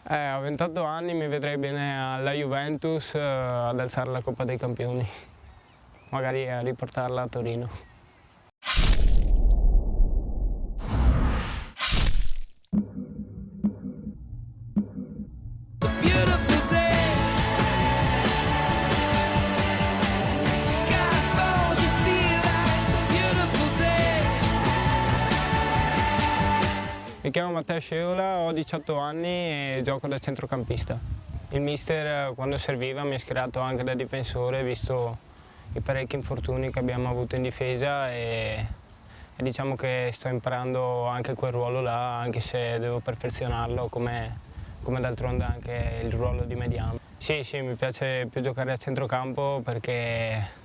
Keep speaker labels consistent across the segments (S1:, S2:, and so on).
S1: A 28 anni mi vedrei bene alla Juventus ad alzare la Coppa dei Campioni, magari a riportarla a Torino. Mi chiamo Matteo Scevola, ho 18 anni e gioco da centrocampista. Il mister quando serviva mi ha schierato anche da difensore visto i parecchi infortuni che abbiamo avuto in difesa e diciamo che sto imparando anche quel ruolo là, anche se devo perfezionarlo come d'altronde anche il ruolo di mediano. Sì, mi piace più giocare a centrocampo perché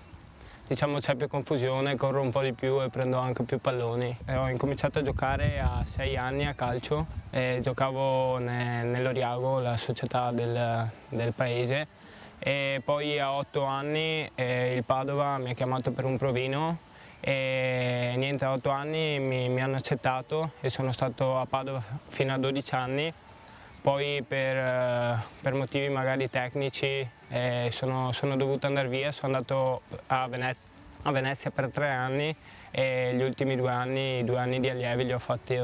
S1: diciamo c'è più confusione, corro un po' di più e prendo anche più palloni. Ho incominciato a giocare a 6 anni a calcio e giocavo nell'Oriago, la società del paese, e poi a 8 anni il Padova mi ha chiamato per un provino e niente, a 8 anni mi hanno accettato e sono stato a Padova fino a 12 anni. Poi per motivi magari tecnici sono dovuto andare via, sono andato a Venezia per 3 anni e gli ultimi 2 anni di allievi li ho fatti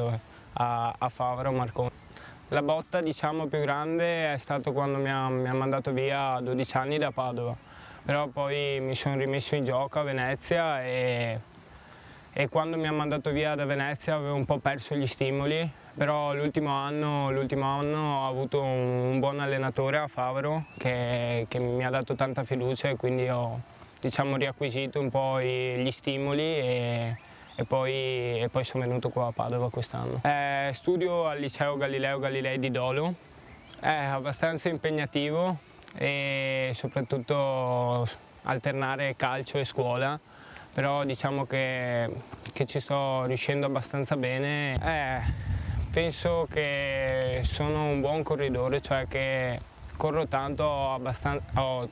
S1: a Favaro, Marconi. La botta diciamo più grande è stato quando mi ha mandato via a 12 anni da Padova, però poi mi sono rimesso in gioco a Venezia e quando mi ha mandato via da Venezia avevo un po' perso gli stimoli, però l'ultimo anno ho avuto un buon allenatore a Favaro che mi ha dato tanta fiducia e quindi ho diciamo, riacquisito un po' gli stimoli e poi sono venuto qua a Padova quest'anno. Studio al liceo Galileo Galilei di Dolo, è abbastanza impegnativo e soprattutto alternare calcio e scuola. Però diciamo che ci sto riuscendo abbastanza bene. Penso che sono un buon corridore, cioè che corro tanto, ho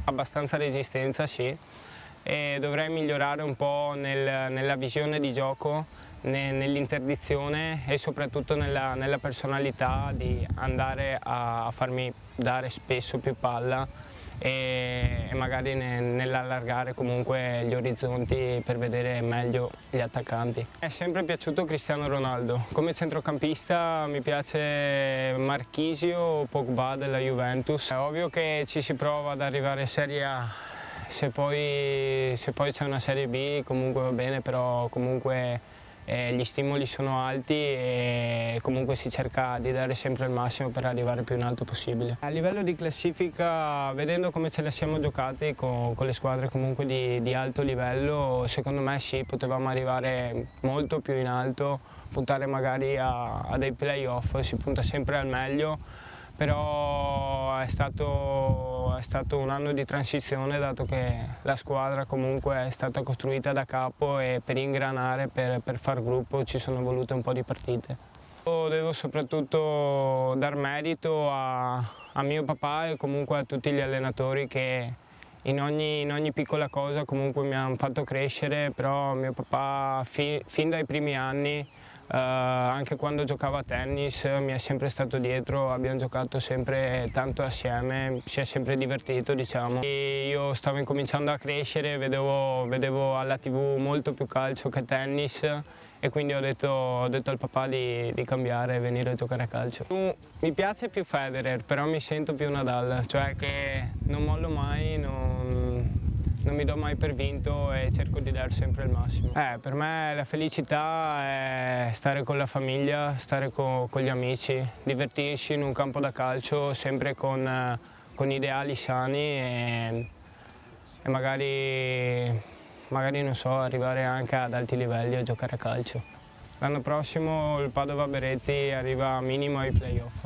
S1: abbastanza resistenza, sì, e dovrei migliorare un po' nella visione di gioco, nell'interdizione e soprattutto nella personalità di andare a farmi dare spesso più palla e magari nell'allargare comunque gli orizzonti per vedere meglio gli attaccanti. Mi è sempre piaciuto Cristiano Ronaldo. Come centrocampista mi piace Marchisio o Pogba della Juventus. È ovvio che ci si prova ad arrivare in Serie A, se poi c'è una Serie B comunque va bene, però comunque gli stimoli sono alti e comunque si cerca di dare sempre il massimo per arrivare più in alto possibile. A livello di classifica, vedendo come ce la siamo giocati con le squadre comunque di alto livello, secondo me sì, potevamo arrivare molto più in alto, puntare magari a dei play-off, si punta sempre al meglio, però è stato un anno di transizione dato che la squadra comunque è stata costruita da capo e per ingranare, per far gruppo ci sono volute un po' di partite. Devo soprattutto dar merito a mio papà e comunque a tutti gli allenatori che in ogni piccola cosa comunque mi hanno fatto crescere, però mio papà fin dai primi anni, anche quando giocavo a tennis, mi è sempre stato dietro, abbiamo giocato sempre tanto assieme, si è sempre divertito diciamo. E io stavo incominciando a crescere, vedevo alla TV molto più calcio che tennis e quindi ho detto al papà di cambiare e venire a giocare a calcio. Mi piace più Federer, però mi sento più Nadal, cioè che non mollo mai, non mi do mai per vinto e cerco di dare sempre il massimo. Per me la felicità è stare con la famiglia, stare con gli amici, divertirsi in un campo da calcio sempre con ideali sani e magari non so, arrivare anche ad alti livelli a giocare a calcio. L'anno prossimo il Padova Beretti arriva minimo ai play-off.